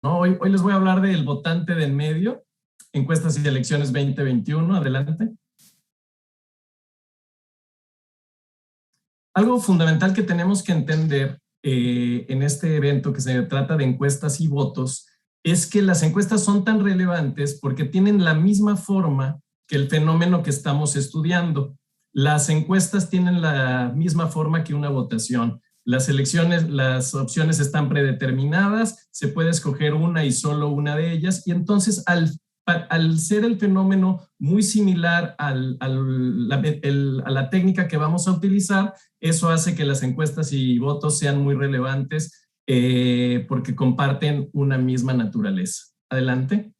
¿no? Hoy les voy a hablar del votante del medio, encuestas y elecciones 2021. Adelante. Algo fundamental que tenemos que entender en este evento que se trata de encuestas y votos es que las encuestas son tan relevantes porque tienen la misma forma que el fenómeno que estamos estudiando. Las encuestas tienen la misma forma que una votación. Las elecciones, las opciones están predeterminadas, se puede escoger una y solo una de ellas, y entonces al ser el fenómeno muy similar a la técnica que vamos a utilizar, eso hace que las encuestas y votos sean muy relevantes porque comparten una misma naturaleza. Adelante.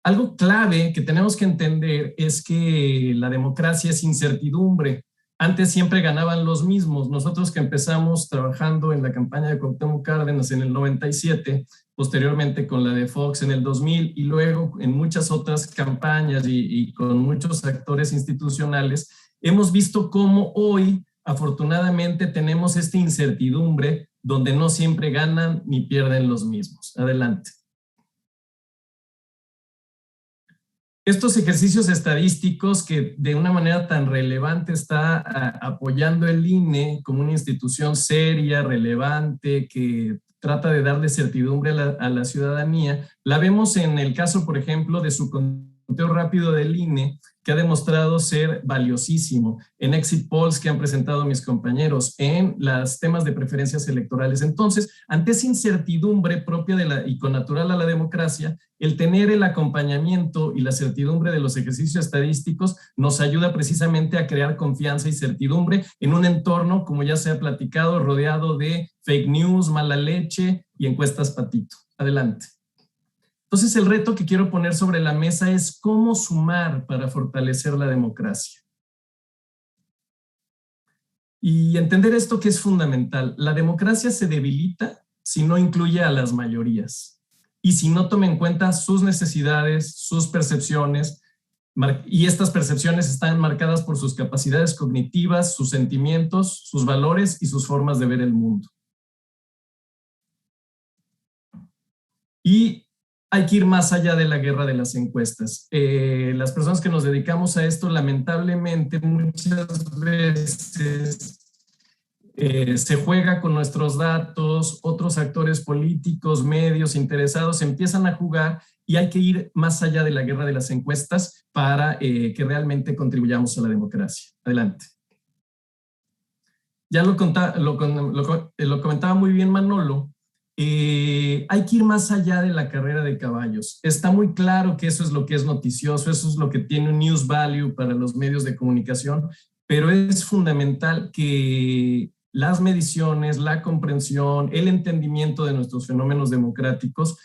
Algo clave que tenemos que entender es que la democracia es incertidumbre. Antes siempre ganaban los mismos. Nosotros que empezamos trabajando en la campaña de Cuauhtémoc Cárdenas en el 97, posteriormente con la de Fox en el 2000 y luego en muchas otras campañas y con muchos actores institucionales, hemos visto cómo hoy, afortunadamente, tenemos esta incertidumbre donde no siempre ganan ni pierden los mismos. Adelante. Estos ejercicios estadísticos que de una manera tan relevante está apoyando el INE como una institución seria, relevante, que trata de darle certidumbre a la ciudadanía, la vemos en el caso, por ejemplo, de su conteo rápido del INE, que ha demostrado ser valiosísimo, en exit polls que han presentado mis compañeros, en los temas de preferencias electorales. Entonces, ante esa incertidumbre propia y connatural a la democracia, el tener el acompañamiento y la certidumbre de los ejercicios estadísticos nos ayuda precisamente a crear confianza y certidumbre en un entorno, como ya se ha platicado, rodeado de fake news, mala leche y encuestas patito. Adelante. Entonces, el reto que quiero poner sobre la mesa es cómo sumar para fortalecer la democracia. Y entender esto que es fundamental. La democracia se debilita si no incluye a las mayorías y si no toma en cuenta sus necesidades, sus percepciones, y estas percepciones están marcadas por sus capacidades cognitivas, sus sentimientos, sus valores y sus formas de ver el mundo. Y hay que ir más allá de la guerra de las encuestas. Las personas que nos dedicamos a esto, lamentablemente, muchas veces se juega con nuestros datos, otros actores políticos, medios interesados empiezan a jugar y hay que ir más allá de la guerra de las encuestas para que realmente contribuyamos a la democracia. Adelante. Ya lo comentaba muy bien Manolo. Hay que ir más allá de la carrera de caballos. Está muy claro que eso es lo que es noticioso, eso es lo que tiene un news value para los medios de comunicación, pero es fundamental que las mediciones, la comprensión, el entendimiento de nuestros fenómenos democráticos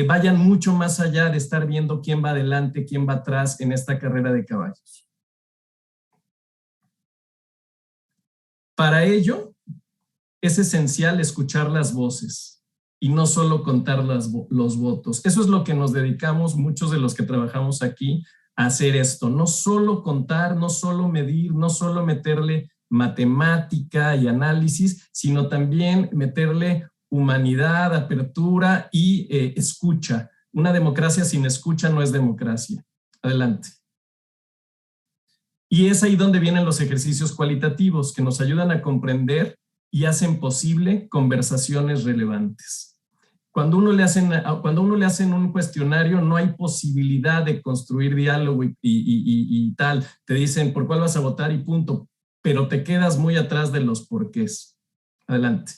vayan mucho más allá de estar viendo quién va adelante, quién va atrás en esta carrera de caballos. Para ello, es esencial escuchar las voces y no solo contar los votos. Eso es lo que nos dedicamos muchos de los que trabajamos aquí a hacer esto. No solo contar, no solo medir, no solo meterle matemática y análisis, sino también meterle humanidad, apertura y escucha. Una democracia sin escucha no es democracia. Adelante. Y es ahí donde vienen los ejercicios cualitativos que nos ayudan a comprender y hacen posible conversaciones relevantes. Cuando uno le hacen un cuestionario, no hay posibilidad de construir diálogo y tal. Te dicen por cuál vas a votar y punto, pero te quedas muy atrás de los porqués. Adelante.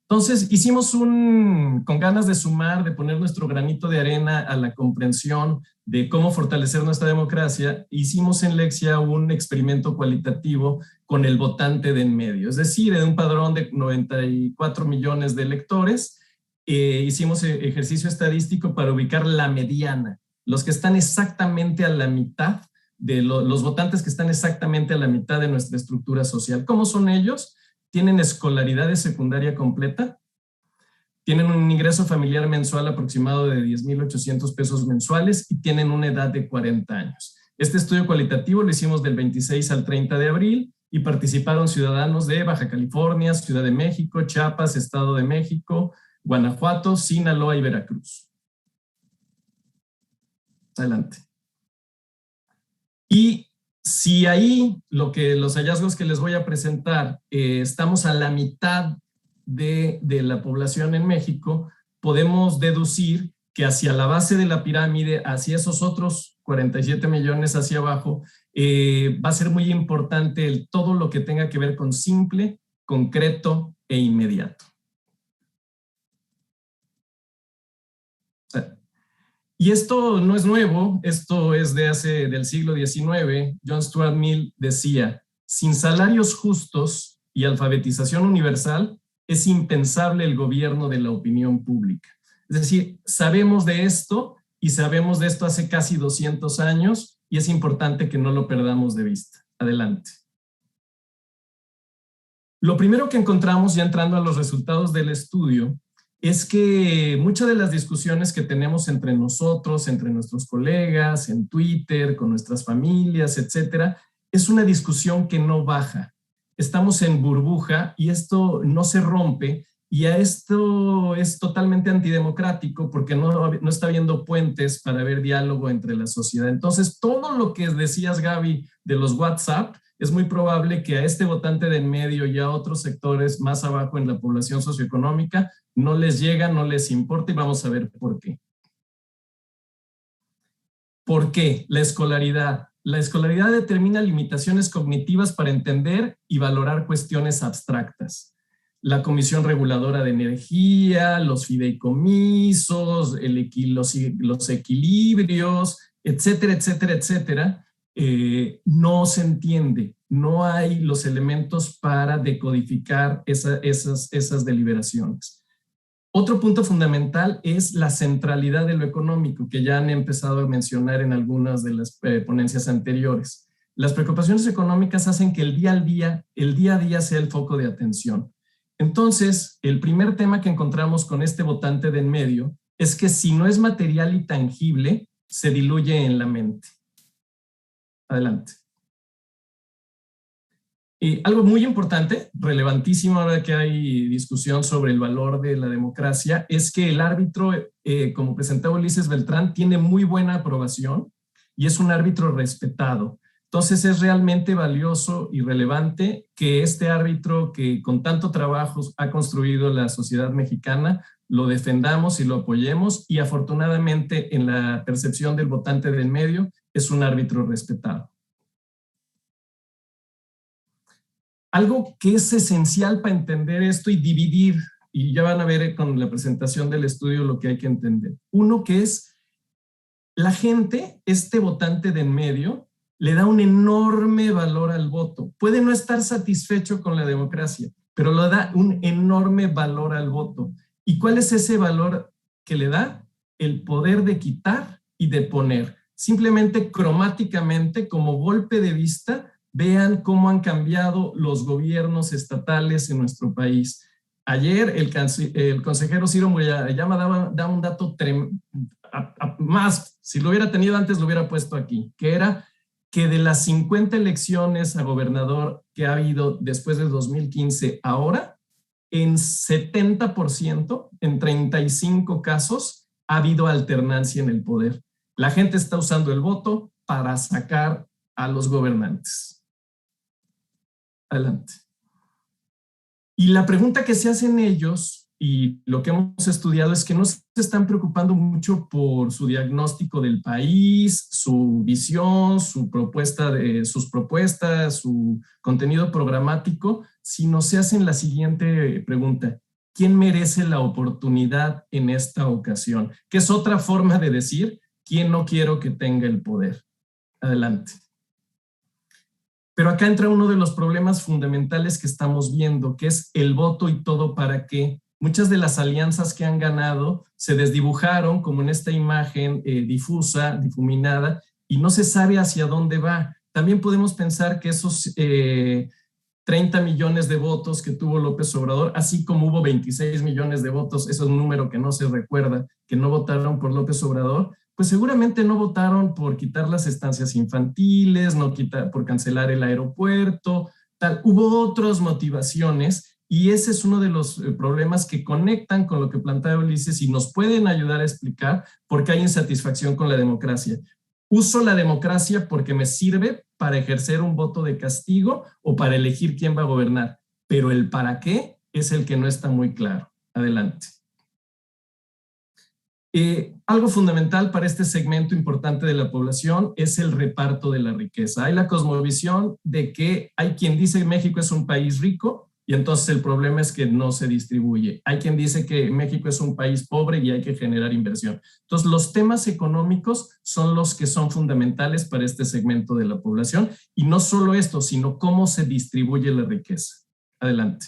Entonces, hicimos con ganas de sumar, de poner nuestro granito de arena a la comprensión de cómo fortalecer nuestra democracia, hicimos en Lexia un experimento cualitativo con el votante de en medio, es decir, en un padrón de 94 millones de electores, hicimos ejercicio estadístico para ubicar la mediana, los que están exactamente a la mitad, los votantes que están exactamente a la mitad de nuestra estructura social. ¿Cómo son ellos? Tienen escolaridad de secundaria completa, tienen un ingreso familiar mensual aproximado de 10,800 pesos mensuales y tienen una edad de 40 años. Este estudio cualitativo lo hicimos del 26 al 30 de abril y participaron ciudadanos de Baja California, Ciudad de México, Chiapas, Estado de México, Guanajuato, Sinaloa y Veracruz. Adelante. Y si ahí los hallazgos que les voy a presentar, estamos a la mitad de la población en México, podemos deducir que hacia la base de la pirámide, hacia esos otros 47 millones hacia abajo, va a ser muy importante todo lo que tenga que ver con simple, concreto e inmediato. Y esto no es nuevo, esto es del siglo XIX. John Stuart Mill decía, sin salarios justos y alfabetización universal, es impensable el gobierno de la opinión pública. Es decir, sabemos de esto y sabemos de esto hace casi 200 años y es importante que no lo perdamos de vista. Adelante. Lo primero que encontramos, ya entrando a los resultados del estudio, es que muchas de las discusiones que tenemos entre nosotros, entre nuestros colegas, en Twitter, con nuestras familias, etcétera, es una discusión que no baja. Estamos en burbuja y esto no se rompe, y a esto es totalmente antidemocrático porque no está habiendo puentes para haber diálogo entre la sociedad. Entonces, todo lo que decías, Gaby, de los WhatsApp, es muy probable que a este votante de en medio y a otros sectores más abajo en la población socioeconómica no les llega, no les importa, y vamos a ver por qué. ¿Por qué? La escolaridad. La escolaridad determina limitaciones cognitivas para entender y valorar cuestiones abstractas. La Comisión Reguladora de Energía, los fideicomisos, los equilibrios, etcétera, etcétera, etcétera, no se entiende. No hay los elementos para decodificar esas deliberaciones. Otro punto fundamental es la centralidad de lo económico, que ya han empezado a mencionar en algunas de las ponencias anteriores. Las preocupaciones económicas hacen que el día a día sea el foco de atención. Entonces, el primer tema que encontramos con este votante de en medio es que si no es material y tangible, se diluye en la mente. Adelante. Y algo muy importante, relevantísimo ahora que hay discusión sobre el valor de la democracia, es que el árbitro, como presentaba Ulises Beltrán, tiene muy buena aprobación y es un árbitro respetado. Entonces es realmente valioso y relevante que este árbitro que con tanto trabajo ha construido la sociedad mexicana, lo defendamos y lo apoyemos, y afortunadamente en la percepción del votante del medio es un árbitro respetado. Algo que es esencial para entender esto y dividir, y ya van a ver con la presentación del estudio lo que hay que entender. Uno, que es la gente, este votante de en medio, le da un enorme valor al voto. Puede no estar satisfecho con la democracia, pero le da un enorme valor al voto. ¿Y cuál es ese valor que le da? El poder de quitar y de poner. Simplemente cromáticamente, como golpe de vista, vean cómo han cambiado los gobiernos estatales en nuestro país. Ayer el consejero Ciro Murayama da un dato más, si lo hubiera tenido antes lo hubiera puesto aquí, que era que de las 50 elecciones a gobernador que ha habido después del 2015 ahora, en 70%, en 35 casos, ha habido alternancia en el poder. La gente está usando el voto para sacar a los gobernantes. Adelante. Y la pregunta que se hacen ellos, y lo que hemos estudiado, es que no se están preocupando mucho por su diagnóstico del país, su visión, sus propuestas, su contenido programático, sino se hacen la siguiente pregunta: ¿quién merece la oportunidad en esta ocasión? Que es otra forma de decir, ¿quién no quiero que tenga el poder? Adelante. Pero acá entra uno de los problemas fundamentales que estamos viendo, que es el voto y todo para qué. Muchas de las alianzas que han ganado se desdibujaron como en esta imagen difusa, difuminada, y no se sabe hacia dónde va. También podemos pensar que esos 30 millones de votos que tuvo López Obrador, así como hubo 26 millones de votos, eso es un número que no se recuerda, que no votaron por López Obrador, pues seguramente no votaron por quitar las estancias infantiles, por cancelar el aeropuerto, tal. Hubo otras motivaciones Y ese es uno de los problemas que conectan con lo que plantea Ulises y nos pueden ayudar a explicar por qué hay insatisfacción con la democracia. Uso la democracia porque me sirve para ejercer un voto de castigo o para elegir quién va a gobernar, pero el para qué es el que no está muy claro. Adelante. Algo fundamental para este segmento importante de la población es el reparto de la riqueza. Hay la cosmovisión de que hay quien dice que México es un país rico y entonces el problema es que no se distribuye. Hay quien dice que México es un país pobre y hay que generar inversión. Entonces, los temas económicos son los que son fundamentales para este segmento de la población y no solo esto, sino cómo se distribuye la riqueza. Adelante.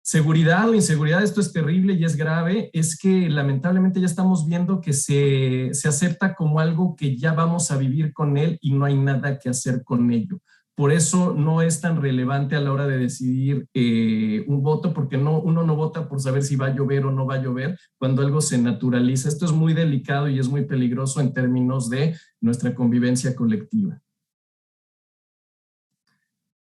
Seguridad o inseguridad, esto es terrible y es grave, es que lamentablemente ya estamos viendo que se acepta como algo que ya vamos a vivir con él y no hay nada que hacer con ello. Por eso no es tan relevante a la hora de decidir un voto, porque uno no vota por saber si va a llover o no va a llover cuando algo se naturaliza. Esto es muy delicado y es muy peligroso en términos de nuestra convivencia colectiva.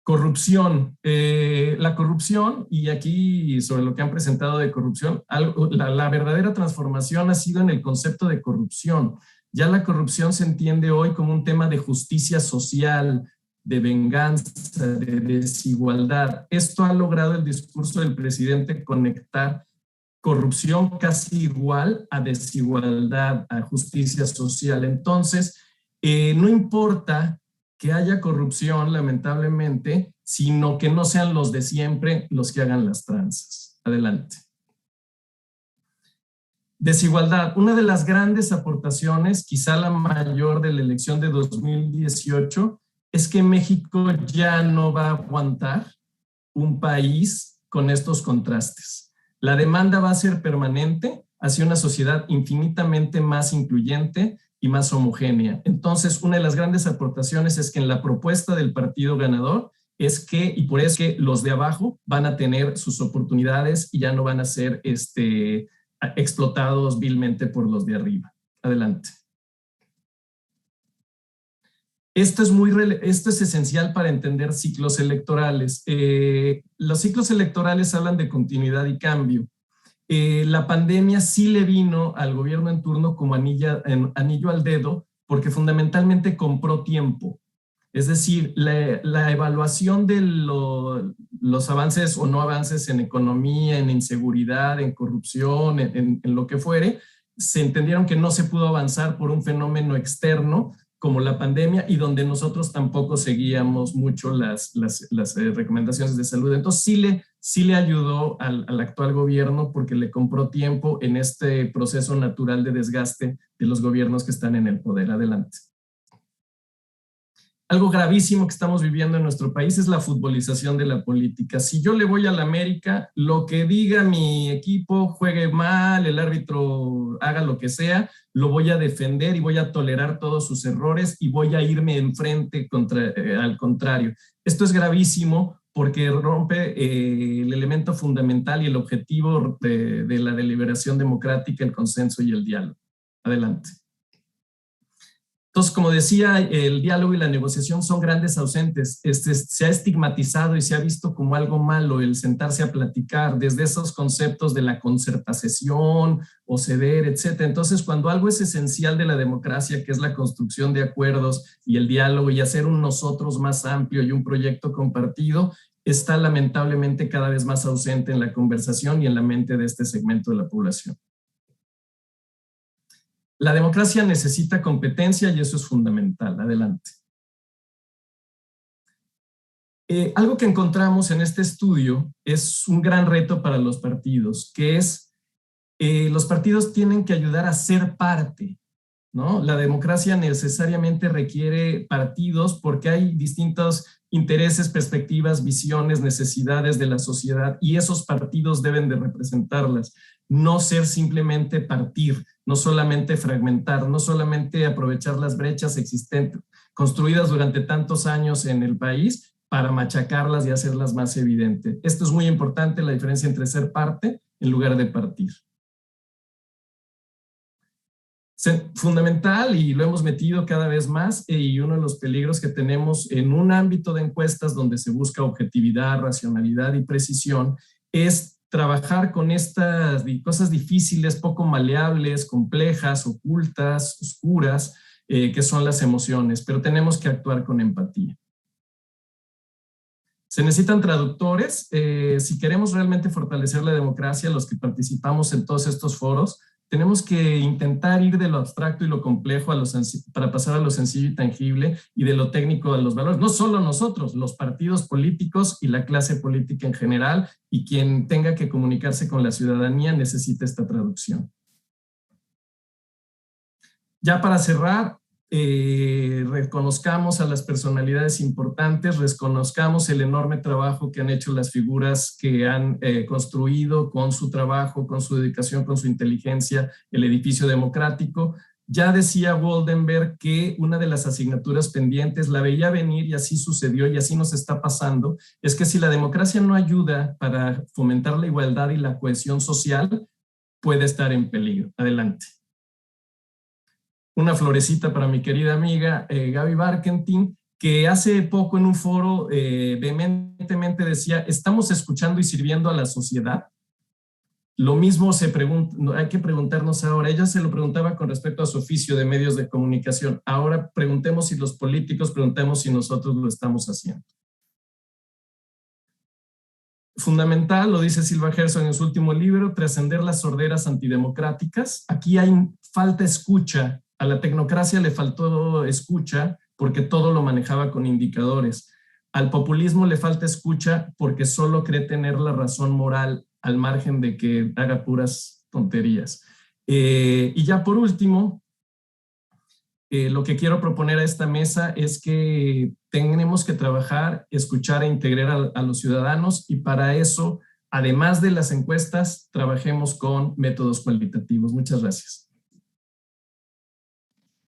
Corrupción. La corrupción, y aquí sobre lo que han presentado de corrupción, la verdadera transformación ha sido en el concepto de corrupción. Ya la corrupción se entiende hoy como un tema de justicia social, de venganza, de desigualdad. Esto ha logrado el discurso del presidente conectar corrupción casi igual a desigualdad, a justicia social. Entonces, no importa que haya corrupción, lamentablemente, sino que no sean los de siempre los que hagan las tranzas. Adelante. Desigualdad. Una de las grandes aportaciones, quizá la mayor de la elección de 2018, es que México ya no va a aguantar un país con estos contrastes. La demanda va a ser permanente hacia una sociedad infinitamente más incluyente y más homogénea. Entonces, una de las grandes aportaciones es que en la propuesta del partido ganador es que, y por eso que los de abajo van a tener sus oportunidades y ya no van a ser explotados vilmente por los de arriba. Adelante. Esto es esencial para entender ciclos electorales. Los ciclos electorales hablan de continuidad y cambio. La pandemia sí le vino al gobierno en turno como anillo al dedo, porque fundamentalmente compró tiempo. Es decir, la evaluación de los avances o no avances en economía, en inseguridad, en corrupción, en lo que fuere, se entendieron que no se pudo avanzar por un fenómeno externo como la pandemia y donde nosotros tampoco seguíamos mucho las recomendaciones de salud. Entonces sí le ayudó al actual gobierno porque le compró tiempo en este proceso natural de desgaste de los gobiernos que están en el poder. Adelante. Algo gravísimo que estamos viviendo en nuestro país es la futbolización de la política. Si yo le voy a la América, lo que diga mi equipo, juegue mal, el árbitro haga lo que sea, lo voy a defender y voy a tolerar todos sus errores y voy a irme enfrente al contrario. Esto es gravísimo porque rompe el elemento fundamental y el objetivo de la deliberación democrática, el consenso y el diálogo. Adelante. Entonces, como decía, el diálogo y la negociación son grandes ausentes. Se ha estigmatizado y se ha visto como algo malo el sentarse a platicar desde esos conceptos de la concertación o ceder, etc. Entonces, cuando algo es esencial de la democracia, que es la construcción de acuerdos y el diálogo y hacer un nosotros más amplio y un proyecto compartido, está lamentablemente cada vez más ausente en la conversación y en la mente de este segmento de la población. La democracia necesita competencia y eso es fundamental. Adelante. Algo que encontramos en este estudio es un gran reto para los partidos, que es los partidos tienen que ayudar a ser parte, ¿no? La democracia necesariamente requiere partidos porque hay distintos intereses, perspectivas, visiones, necesidades de la sociedad y esos partidos deben de representarlas, no ser simplemente partir, no solamente fragmentar, no solamente aprovechar las brechas existentes, construidas durante tantos años en el país para machacarlas y hacerlas más evidentes. Esto es muy importante, la diferencia entre ser parte en lugar de partir. Fundamental, y lo hemos metido cada vez más, y uno de los peligros que tenemos en un ámbito de encuestas donde se busca objetividad, racionalidad y precisión, es trabajar con estas cosas difíciles, poco maleables, complejas, ocultas, oscuras, que son las emociones, pero tenemos que actuar con empatía. Se necesitan traductores. Si queremos realmente fortalecer la democracia, los que participamos en todos estos foros, tenemos que intentar ir de lo abstracto y lo complejo para pasar a lo sencillo y tangible, y de lo técnico a los valores. No solo nosotros, los partidos políticos y la clase política en general, y quien tenga que comunicarse con la ciudadanía necesita esta traducción. Ya para cerrar, reconozcamos a las personalidades importantes, reconozcamos el enorme trabajo que han hecho las figuras que han construido con su trabajo, con su dedicación, con su inteligencia, el edificio democrático. Ya decía Woldenberg que una de las asignaturas pendientes, la veía venir y así sucedió y así nos está pasando, es que si la democracia no ayuda para fomentar la igualdad y la cohesión social, puede estar en peligro. Adelante. Una florecita para mi querida amiga Gaby Barkentin, que hace poco en un foro vehementemente decía: ¿estamos escuchando y sirviendo a la sociedad? Lo mismo hay que preguntarnos ahora. Ella se lo preguntaba con respecto a su oficio de medios de comunicación. Ahora preguntemos si los políticos, preguntemos si nosotros lo estamos haciendo. Fundamental, lo dice Silva Gerson en su último libro, trascender las sorderas antidemocráticas. Aquí hay falta escucha. A la tecnocracia le faltó escucha porque todo lo manejaba con indicadores. Al populismo le falta escucha porque solo cree tener la razón moral al margen de que haga puras tonterías. Y ya por último, lo que quiero proponer a esta mesa es que tenemos que trabajar, escuchar e integrar a los ciudadanos, y para eso, además de las encuestas, trabajemos con métodos cualitativos. Muchas gracias.